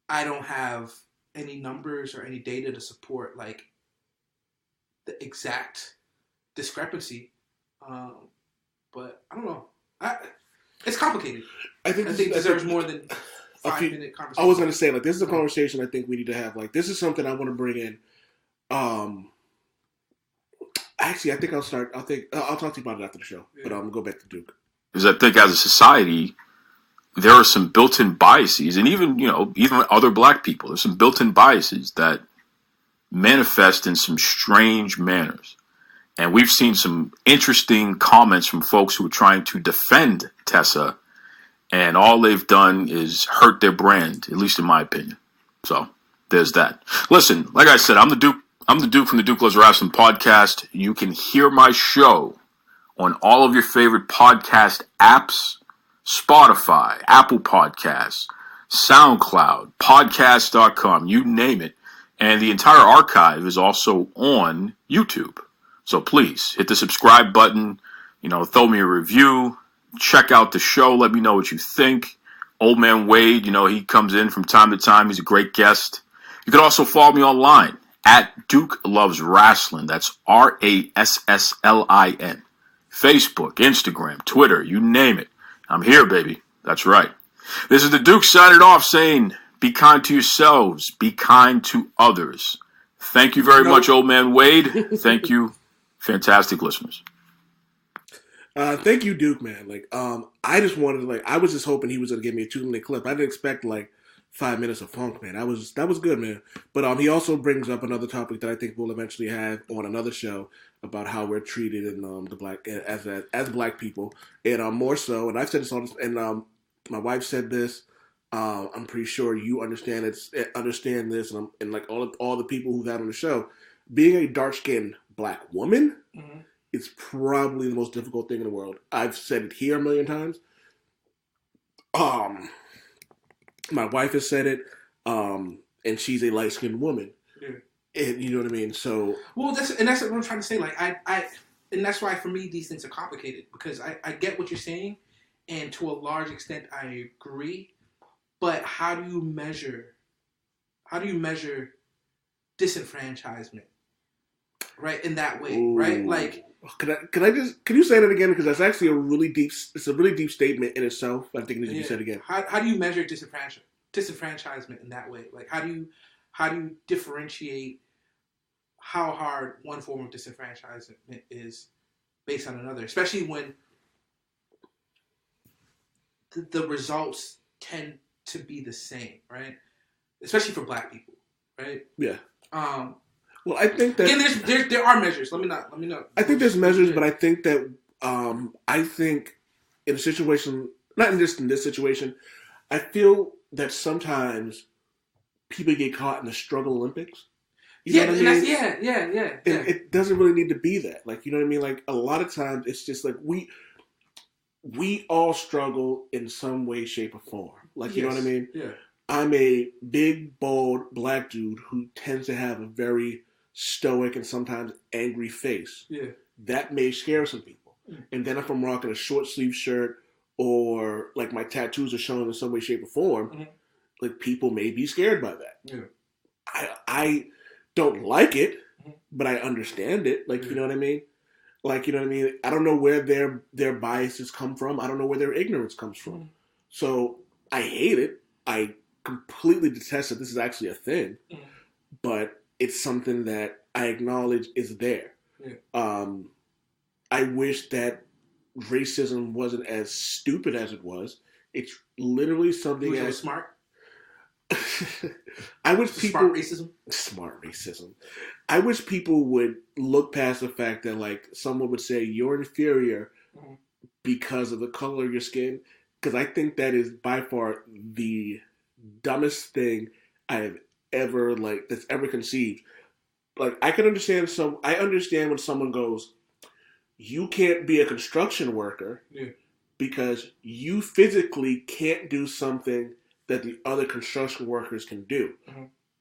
I don't have any numbers or any data to support like the exact discrepancy, but I don't know. It's complicated. I think it deserves more than 5-minute conversation. I was going to say, like, this is a conversation I think we need to have. Like, this is something I want to bring in. Actually, I think I'll talk to you about it after the show. Yeah. But I'm going to go back to Duke. Because I think as a society, there are some built-in biases, and even other black people, there's some built-in biases that manifest in some strange manners. And we've seen some interesting comments from folks who are trying to defend Tessa, and all they've done is hurt their brand, at least in my opinion. So there's that. Listen, like I said, I'm the Duke from the Duke Loves Rasslin podcast. You can hear my show on all of your favorite podcast apps, Spotify, Apple Podcasts, SoundCloud, podcast.com, you name it. And the entire archive is also on YouTube. So please hit the subscribe button, throw me a review, check out the show. Let me know what you think. Old Man Wade, he comes in from time to time. He's a great guest. You can also follow me online at Duke Loves Rasslin. That's RASSLIN. Facebook, Instagram, Twitter, you name it. I'm here, baby. That's right. This is the Duke signing off saying, be kind to yourselves, be kind to others. Thank you very much, Old Man Wade. Thank you, fantastic listeners. Thank you, Duke, man. I just wanted, I was just hoping he was going to give me a 2-minute clip. I didn't expect, 5 minutes of funk, man. That was good, man. But he also brings up another topic that I think we'll eventually have on another show about how we're treated in the black as black people, and more so. And I've said this all this, and my wife said this. I'm pretty sure you understand this, and all the people who've had on the show, being a dark skinned black woman is probably the most difficult thing in the world. I've said it here a million times. My wife has said it, and she's a light skinned woman. Yeah. And you know what I mean? So that's what I'm trying to say. And that's why for me these things are complicated, because I get what you're saying, and to a large extent I agree. But how do you measure disenfranchisement, right? In that way, Ooh. Right? Can you say that again? Because that's actually a really deep statement in itself. I think it needs to be said again. How do you measure disenfranchisement in that way? How do you differentiate how hard one form of disenfranchisement is based on another, especially when the results tend to be the same, right? Especially for black people, right? Yeah. Well, I think that again, there are measures. Let me not. I think there's measures, but I think that I think in a situation, not just in this situation, I feel that sometimes people get caught in the struggle Olympics. You know what I mean? Yeah. It doesn't really need to be that. You know what I mean? A lot of times it's just we all struggle in some way, shape, or form. You know what I mean? Yeah. I'm a big, bold black dude who tends to have a very stoic and sometimes angry face. Yeah. That may scare some people. And then if I'm rocking a short sleeve shirt or my tattoos are showing in some way, shape, or form, people may be scared by that. Yeah. I don't like it, but I understand it. You know what I mean? You know what I mean? I don't know where their biases come from. I don't know where their ignorance comes from. So I hate it. I completely detest that this is actually a thing, but it's something that I acknowledge is there. Yeah. I wish that racism wasn't as stupid as it was. It's literally something as smart. I wish people smart racism. I wish people would look past the fact that someone would say you're inferior because of the color of your skin, because I think that is by far the dumbest thing I have ever that's ever conceived. I can understand I understand when someone goes, you can't be a construction worker because you physically can't do something that the other construction workers can do.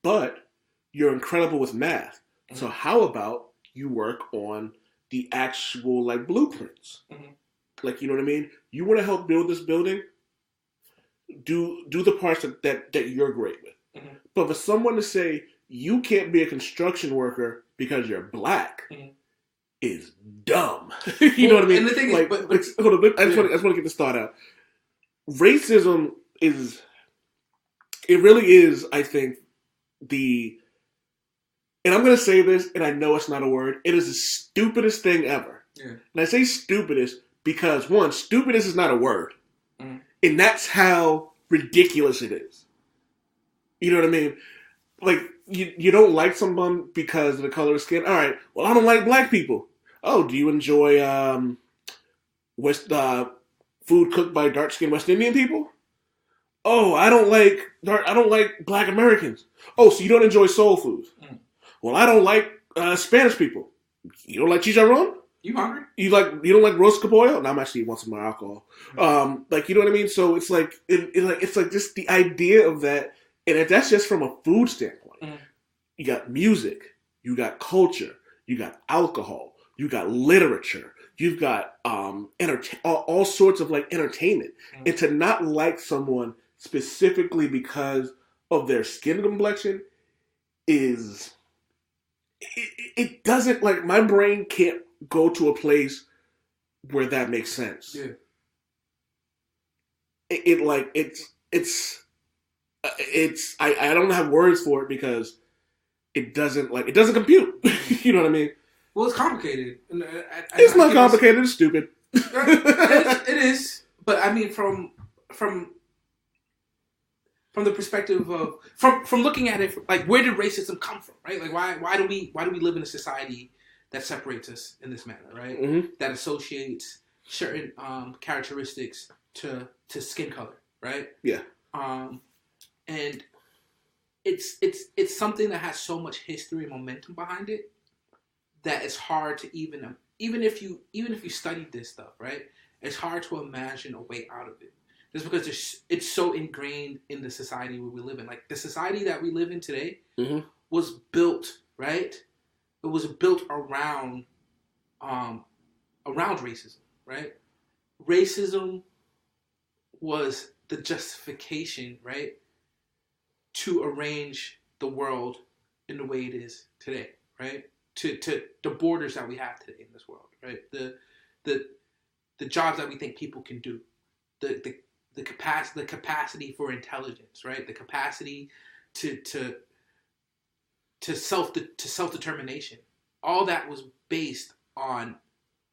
But you're incredible with math. So how about you work on the actual blueprints? You know what I mean? You want to help build this building? Do the parts that you're great with. But for someone to say you can't be a construction worker because you're black is dumb. You know what I mean? And the thing is, hold on, I just want to get this thought out. Racism it really is, I think, and I'm going to say this, and I know it's not a word, it is the stupidest thing ever. Yeah. And I say stupidest because, one, stupidest is not a word. And that's how ridiculous it is. You know what I mean? You don't like someone because of the color of skin? All right, well, I don't like black people. Oh, do you enjoy food cooked by dark-skinned West Indian people? Oh, I don't like black Americans. Oh, so you don't enjoy soul food? Well, I don't like Spanish people. You don't like chicharrón? You hungry? You don't like roast cabollo? No, I'm actually want some more alcohol. You know what I mean? So it's it's just the idea of that, and if that's just from a food standpoint. You got music, you got culture, you got alcohol, you've got literature, you've got all sorts of like entertainment, and to not like someone specifically because of their skin complexion is it doesn't like my brain can't go to a place where that makes sense. Yeah. I don't have words for it because it doesn't compute. You know what I mean? Well, it's complicated. It's not complicated. It's stupid. It is. But I mean, from the perspective of from looking at it, like where did racism come from, right? Like why do we live in a society that separates us in this manner, right? Mm-hmm. That associates certain characteristics to skin color, right? Yeah. And it's something that has so much history and momentum behind it that it's hard to even if you studied this stuff, right? It's hard to imagine a way out of it. Just because it's so ingrained in the society where we live in. Like the society that we live in today was built, right? It was built around racism, right? Racism was the justification, right, to arrange the world in the way it is today, right? To the borders that we have today in this world, right? The jobs that we think people can do, the capacity for intelligence, right? The capacity to self-determination. All that was based on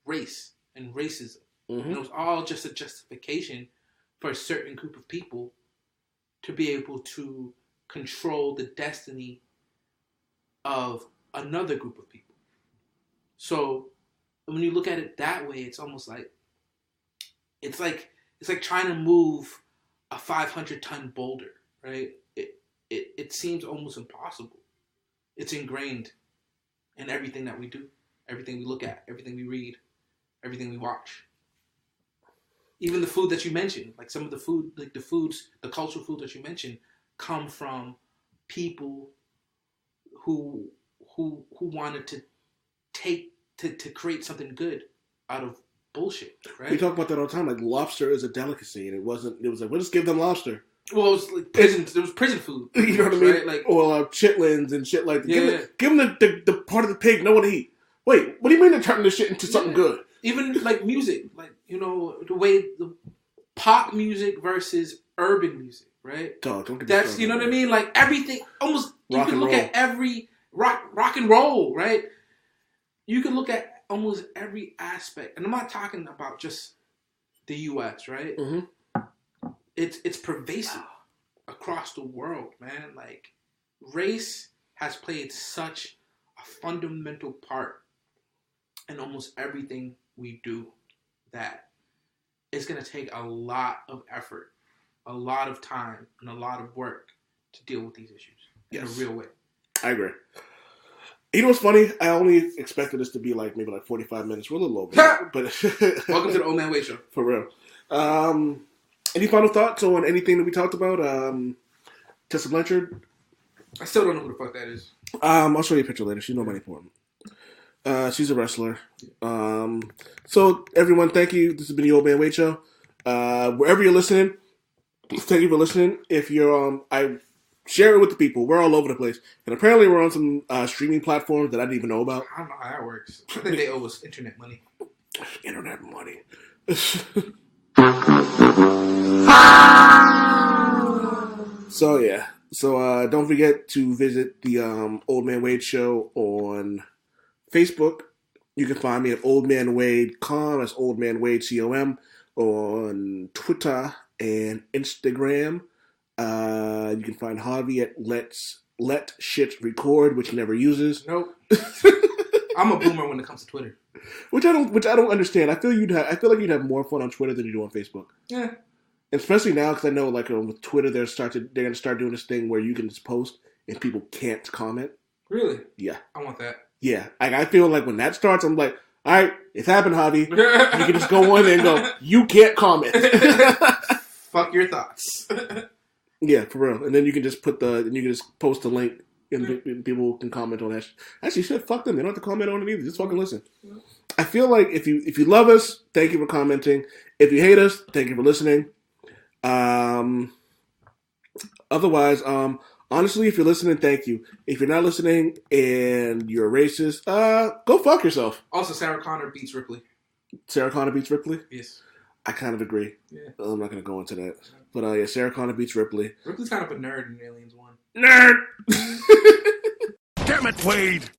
race and racism. Mm-hmm. And it was all just a justification for a certain group of people to be able to control the destiny of another group of people. So when you look at it that way, it's almost like it's like trying to move a 500-ton boulder, right? It seems almost impossible. It's ingrained in everything that we do, everything we look at, everything we read, everything we watch. Even the food that you mentioned, like some of the food, like the cultural food that you mentioned, come from people who wanted to create something good out of bullshit, right? We talk about that all the time. Like lobster is a delicacy, and it was like, we'll just give them lobster. Well, it was like prison. It was prison food. You know what I mean? Right? Like, or chitlins and shit like that. Yeah. Give them the part of the pig no one to eat. Wait, what do you mean they're turning this shit into something good? Even like music, like the way the pop music versus urban music, right? Don't get That's you know what I mean. Like everything, almost you can look at every rock and roll, right? You can look at almost every aspect, and I'm not talking about just the U.S., right? Mm-hmm. It's pervasive across the world, man. Like race has played such a fundamental part in almost everything we do that it's going to take a lot of effort, a lot of time, and a lot of work to deal with these issues in a real way. I agree. You know what's funny? I only expected this to be like maybe like 45 minutes. We're a little over. But welcome to the Old Man Wade Show. For real. Any final thoughts on anything that we talked about? Tessa Blanchard? I still don't know who the fuck that is. I'll show you a picture later. She's nobody important. She's a wrestler. So everyone, thank you. This has been the Old Man Wade Show. Wherever you're listening, thank you for listening. If you're I share it with the people. We're all over the place, and apparently we're on some streaming platforms that I didn't even know about. I don't know how that works. I think they owe us internet money. Internet money. So yeah. So don't forget to visit the Old Man Wade Show on Facebook. You can find me at oldmanwade.com. That's oldmanwade.com on Twitter and Instagram. You can find Javi at let shit record, which he never uses. Nope. I'm a boomer when it comes to Twitter. Which I don't understand. I feel like you'd have more fun on Twitter than you do on Facebook. Yeah. Especially now, because I know, like with Twitter, they're going to start doing this thing where you can just post and people can't comment. Really? Yeah. I want that. Yeah. I feel like when that starts, I'm like, all right, it's happened, Javi. You can just go on there and go, you can't comment. Fuck your thoughts. Yeah, for real. And then you can just post the link And people can comment on that. Actually, shit, fuck them. They don't have to comment on it either. Just fucking listen. I feel like if you love us, thank you for commenting. If you hate us, thank you for listening. Otherwise, honestly, if you're listening, thank you. If you're not listening and you're a racist, go fuck yourself. Also, Sarah Connor beats Ripley. Sarah Connor beats Ripley? Yes. I kind of agree. Yeah. I'm not going to go into that. But yeah, Sarah Connor beats Ripley. Ripley's kind of a nerd in Aliens 1. Nerd! Damn it, Wade!